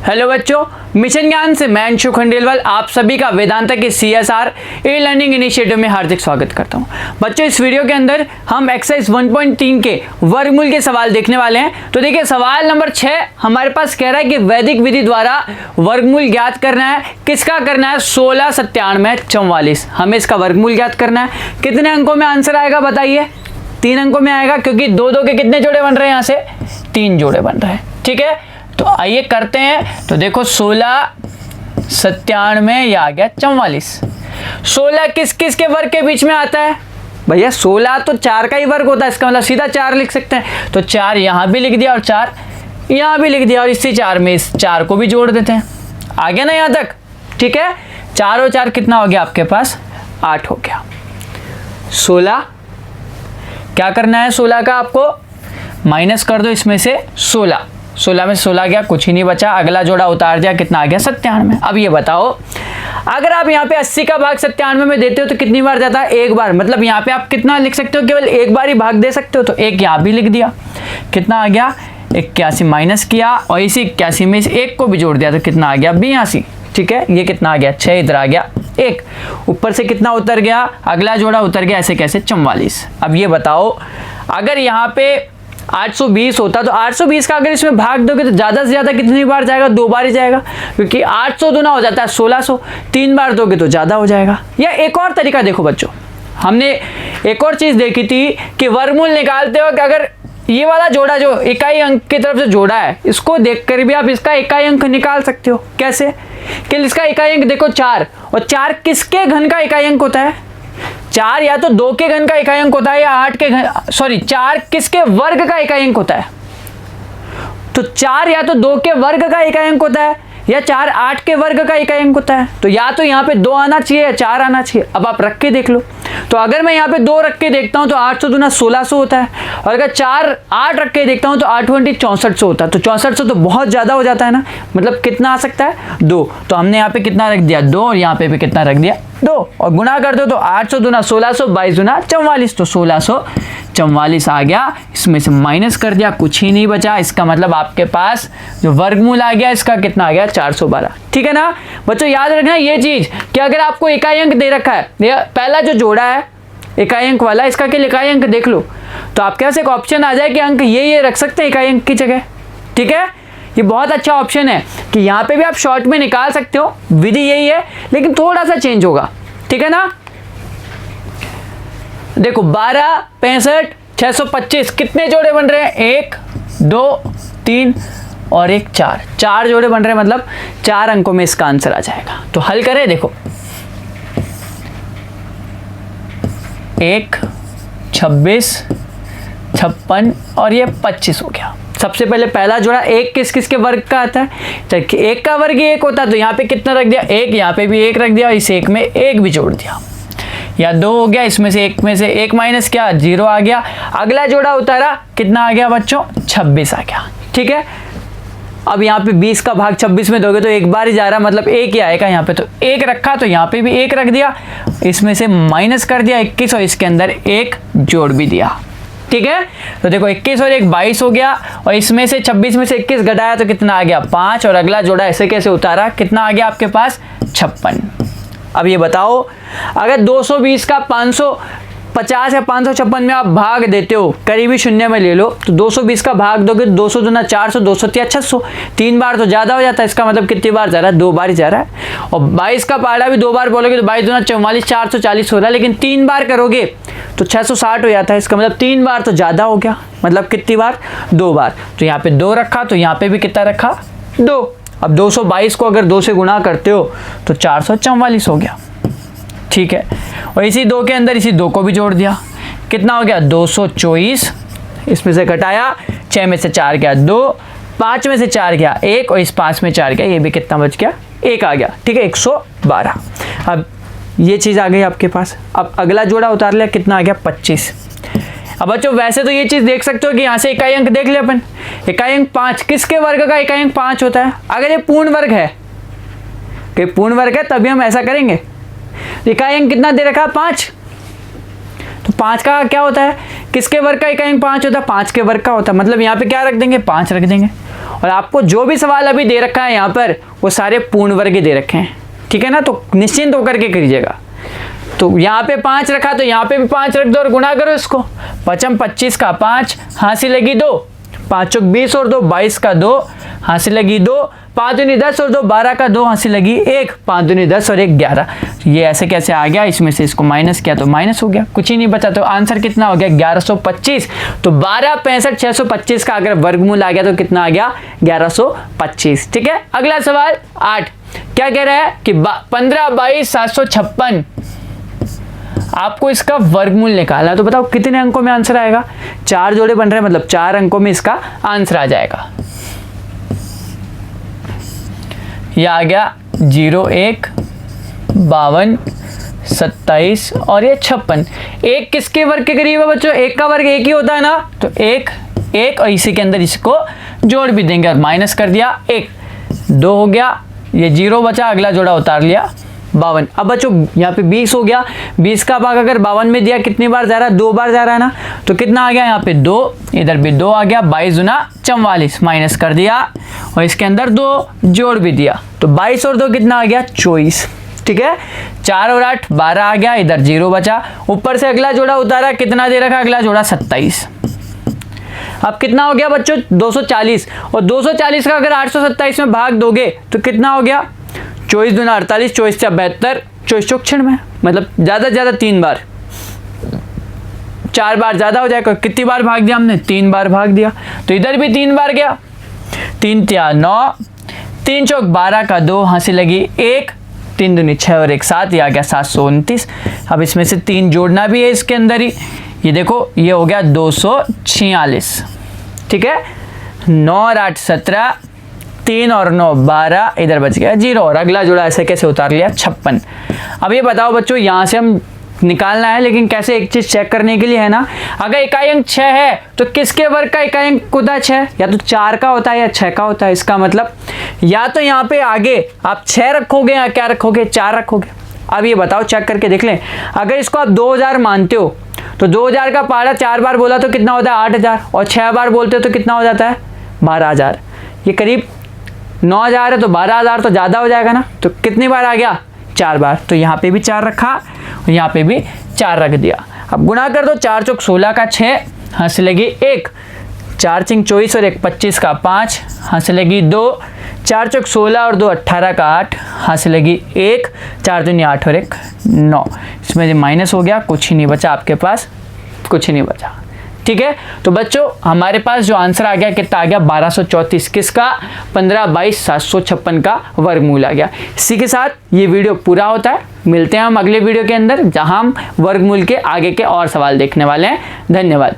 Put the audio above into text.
Hello बच्चों, mission ज्ञान से मैं अंशु खंडेलवाल आप सभी का वेदांता के CSR ई लर्निंग इनिशिएटिव में हार्दिक स्वागत करता हूं। बच्चों, इस वीडियो के अंदर हम एक्सरसाइज 1.3 के वर्गमूल के सवाल देखने वाले हैं। तो देखिए, सवाल नंबर 6 हमारे पास कह रहा है कि वैदिक विधि द्वारा वर्गमूल ज्ञात करना है। किसका करना है? 16, 97, 44। हमें इसका वर्गमूल ज्ञात करना है। कितने अंकों में आंसर आएगा बताइए? 3 अंकों में आएगा, क्योंकि 2 के कितने जोड़े बन रहे हैं? यहाँ से 3 जोड़े बन रहे हैं। ठीक है, तो आइए करते हैं। तो देखो 16, 97, यह आ गया 44। 16 किस किस के वर्ग के बीच में आता है? भैया 16 तो 4 का ही वर्ग होता है, इसका मतलब सीधा 4 लिख सकते हैं। तो 4 यहाँ भी लिख दिया और 4 यहाँ भी लिख दिया, और इसी 4 में इस 4 को भी जोड़ देते हैं। आ गया ना यहाँ तक? ठीक है, 4 और 4 कितना हो गया आपके पास? 8 हो गया। 16 क्या करना है? 16 का आपको माइनस कर दो इसमें से 16 में 16 गया, कुछ ही नहीं बचा। अगला जोड़ा उतार दिया, कितना आ गया? 97। अब ये बताओ, अगर आप यहाँ पे 80 का भाग 97 में देते हो तो कितनी बार जाता है? एक बार। मतलब यहाँ पे आप कितना लिख सकते हो? केवल एक बार ही भाग दे सकते हो। तो एक यहाँ भी लिख दिया, कितना आ गया? 81 माइनस किया, और इसी 81 में इस 1 को भी जोड़ दिया तो कितना आ गया? 82। ठीक है, ये कितना आ गया? 6, इधर आ गया 1, ऊपर से कितना उतर गया? अगला जोड़ा उतर गया, ऐसे कैसे? 44। अब ये बताओ, अगर यहाँ पे 820 होता तो 820 का अगर इसमें भाग दोगे तो ज़्यादा से ज़्यादा कितनी बार जाएगा? 2 बार ही जाएगा, क्योंकि 800 दूना हो जाता है 1600। 3 बार दोगे तो ज़्यादा हो जाएगा। या एक और तरीका देखो बच्चों, हमने एक और चीज़ देखी थी कि वर्गमूल निकालते वक्त अगर ये वाला जोड़ा जो इकाई अंक की तरफ से जोड़ा है, इसको देखकर भी आप इसका इकाई अंक निकाल सकते हो। कैसे? कि इसका इकाई अंक देखो 4, और 4 किसके घन का इकाई अंक होता है? 4 या तो 2 के घन का इकाई अंक होता है, या 8 के घन, सॉरी 4 किसके वर्ग का इकाई अंक होता है? तो 4 या तो 2 के वर्ग का इकाई अंक होता है, या 4 8 के वर्ग का इकाई अंक होता है। तो या तो यहाँ पे 2 आना चाहिए या 4 आना चाहिए। अब आप रख के देख लो। तो अगर मैं यहाँ पे 2 रख के देखता हूँ तो 800 दूना 1600 होता है, और अगर 4 8 रख के देखता हूँ तो 8 20 6400 होता है। तो 6400 तो बहुत ज़्यादा हो जाता है ना। मतलब कितना आ सकता है? 2। तो हमने यहाँ पे कितना रख दिया? 2, और यहाँ पे भी कितना रख दिया? 2, और गुणा कर दो तो 800 दूना 1600, 22 दूना 44, तो 1644 आ गया। इसमें से माइनस कर दिया, कुछ ही नहीं बचा। इसका मतलब आपके पास जो वर्गमूल आ गया इसका कितना आ गया? 412। ठीक है ना बच्चों? याद रखना ये चीज कि अगर आपको इकाई अंक दे रखा है, पहला जो जोड़ा है इकाई अंक वाला, इसका केवल इकाई अंक देख लो तो आपके पास एक ऑप्शन आ जाए कि अंक ये रख सकते हैं इकाई अंक की जगह। ठीक है, ये बहुत अच्छा ऑप्शन है कि यहाँ पे भी आप शॉर्ट में निकाल सकते हो। विधि यही है, लेकिन थोड़ा सा चेंज होगा। ठीक है ना? देखो 12, 65, 625 कितने जोड़े बन रहे हैं? 1, 2, 3 और 1 4। 4 जोड़े बन रहे हैं, मतलब 4 अंकों में इसका आंसर आ जाएगा। तो हल करें। देखो 1, 26, 56 और ये 25 हो गया। सबसे पहले पहला जोड़ा 1 किस किस के वर्ग का आता है? तो 1 का वर्ग ही 1 होता है, तो यहाँ पे कितना रख दिया? 1, यहाँ पे भी 1 रख दिया, और इस 1 में 1 भी जोड़ दिया। या 2 हो गया, इसमें से 1 में से 1 माइनस किया, 0 आ गया। अगला जोड़ा उतारा, कितना आ गया बच्चों? 26 आ गया। ठीक है, अब यहाँ पे 20 का भाग 26 में दोगे तो एक बार ही जा रहा, मतलब 1 ही आएगा यहाँ पे। तो 1 रखा, तो यहाँ पे भी 1 रख दिया, इसमें से माइनस कर दिया 21, और इसके अंदर 1 जोड़ भी दिया। ठीक है, तो देखो 21 और 1 22 हो गया, और इसमें से 26 में से 21 घटाया तो कितना आ गया? 5, और अगला जोड़ा ऐसे कैसे उतारा, कितना आ गया आपके पास? 56। अब ये बताओ, अगर 220 का 550 या 556 में आप भाग देते हो, करीबी शून्य में ले लो, तो 220 का भाग दोगे तो 200 दूना 400, 200 या 600। 3 बार तो ज़्यादा हो जाता है। इसका मतलब कितनी बार जा रहा है? 2 बार ही जा रहा है। और 22 का पहाड़ा भी 2 बार बोलोगे तो 22 दूना 44, 440 हो रहा है। लेकिन 3 बार करोगे तो 660 हो जाता है। इसका मतलब 3 बार तो ज़्यादा हो गया। मतलब कितनी बार? 2 बार। तो यहाँ पे 2 रखा, तो यहाँ पे भी कितना रखा? 2। अब 222 को अगर 2 से गुणा करते हो तो 444 हो गया। ठीक है, और इसी 2 के अंदर इसी 2 को भी जोड़ दिया, कितना हो गया? 224। इसमें से घटाया, 6 में से 4 गया 2, 5 में से 4 गया 1, और इस 5 में 4 गया, ये भी कितना बच गया? 1 आ गया। ठीक है, 112। अब ये चीज़ आ गई आपके पास। अब अगला जोड़ा उतार लिया, कितना आ गया? 25। अब बच्चों वैसे तो ये चीज़ देख सकते हो कि यहाँ से इकाई अंक देख लिया अपन। इकाई अंक 5 किसके वर्ग का इकाई अंक 5 होता है? अगर ये पूर्ण वर्ग है, कि पूर्ण वर्ग है तभी हम ऐसा करेंगे। इकाई अंक कितना दे रखा? 5। तो 5 का क्या होता है? किसके वर्ग का इकाई अंक 5 होता है? 5 के वर्ग का होता है। मतलब यहाँ पे क्या रख देंगे? 5 रख देंगे। और आपको जो भी सवाल अभी दे रखा है यहाँ पर वो सारे पूर्ण वर्ग दे रखे हैं, ठीक है ना, तो निश्चिंत होकर के करिएगा। तो यहाँ पे 5 रखा तो यहाँ पे भी 5 रख दो और गुणा करो इसको। 5 25 का 5, हासिल लगी 2, 5 चौक 20 और 2 22 का 2, हासिल लगी 2, 5 दूनी 10 और 2 12 का 2, हासिल लगी 1, 5 दूनी 10 और 1 11। ये ऐसे कैसे आ गया, इसमें से इसको माइनस किया तो माइनस हो गया, कुछ ही नहीं बचा, तो आंसर कितना हो गया 1125। तो 12 65 625 का अगर वर्गमूल आ गया तो कितना आ गया 1125। ठीक है, अगला सवाल 8 क्या कह रहा है कि 15 22 756 आपको इसका वर्गमूल निकालना है। तो बताओ कितने अंकों में आंसर आएगा, 4 जोड़े बन रहे हैं, मतलब 4 अंकों में इसका आंसर आ जाएगा। यह आ गया 0 1 52 27 और ये 56। एक किसके वर्ग के करीब है बच्चों, एक का वर्ग एक ही होता है ना, तो एक एक और इसी के अंदर इसको जोड़ भी देंगे और माइनस कर दिया, 1 2 हो गया, ये 0 बचा, अगला जोड़ा उतार लिया 52। अब बच्चों यहाँ पे 20 हो गया, 20 का भाग अगर 52 में दिया कितनी बार जा रहा है, 2 बार जा रहा है ना, तो कितना आ गया यहाँ पे 2, इधर भी 2 आ गया, 22 दूना 44, माइनस कर दिया और इसके अंदर 2 जोड़ भी दिया, तो 22 और 2 कितना आ गया 24। ठीक है, 4 और 8 12 आ गया, इधर 0 बचा, ऊपर से अगला जोड़ा उतारा, कितना दे रखा अगला जोड़ा 27। अब कितना हो गया बच्चों 240, और 240 का अगर 827 में भाग दोगे तो कितना हो गया 24 दूना 48, 24 से 72, 24 चौक 96, मतलब ज़्यादा से ज़्यादा 3 बार, 4 बार ज़्यादा हो जाएगा। कितनी बार भाग दिया हमने, 3 बार भाग दिया, तो इधर भी 3 बार गया, 3 3 9, 3 चौक 12 का 2, हासिल लगी 1, 3 दूनी 6 और 1 7, ये आ गया 729। अब इसमें से 3 जोड़ना भी है इसके अंदर ही, ये देखो ये हो गया 246। ठीक है, 9 और 8 17, 3 और 9 12, इधर बच गया 0 और अगला जोड़ा ऐसे कैसे उतार लिया 56। अब ये बताओ बच्चों, यहाँ से हम निकालना है, लेकिन कैसे, एक चीज़ चेक करने के लिए है ना, अगर इकाई अंक 6 है तो किसके वर्ग का इकाई अंक होता है 6, या तो 4 का होता है या 6 का होता है। इसका मतलब या तो यहाँ पे आगे आप 6 रखोगे या क्या रखोगे 4 रखोगे। अब ये बताओ, चेक करके देख लें, अगर इसको आप 2000 मानते हो तो 2000 का पहाड़ा 4 बार बोला तो कितना होता है 8000, और 6 बार बोलते हो तो कितना हो जाता है 12000। ये करीब 9000 है, तो 12000 तो ज़्यादा हो जाएगा ना, तो कितनी बार आ गया 4 बार, तो यहाँ पे भी 4 रखा और यहाँ पे भी 4 रख दिया। अब गुणा कर दो, 4 चौक 16 का 6, हासिल लगी 1, 4 चिंग 24 और 1 25 का 5, हासिल लगी 2, 4 चौक 16 और 2 18 का 8, हासिल लगी 1, 4 दूनी 8 और 1 9। इसमें माइनस हो गया, कुछ ही नहीं बचा आपके पास, कुछ ही नहीं बचा। ठीक है, तो बच्चों हमारे पास जो आंसर आ गया कितना आ गया 1234, किसका 15 22 756 का वर्गमूल आ गया। इसी के साथ ये वीडियो पूरा होता है, मिलते हैं हम अगले वीडियो के अंदर जहां हम वर्गमूल के आगे के और सवाल देखने वाले हैं। धन्यवाद।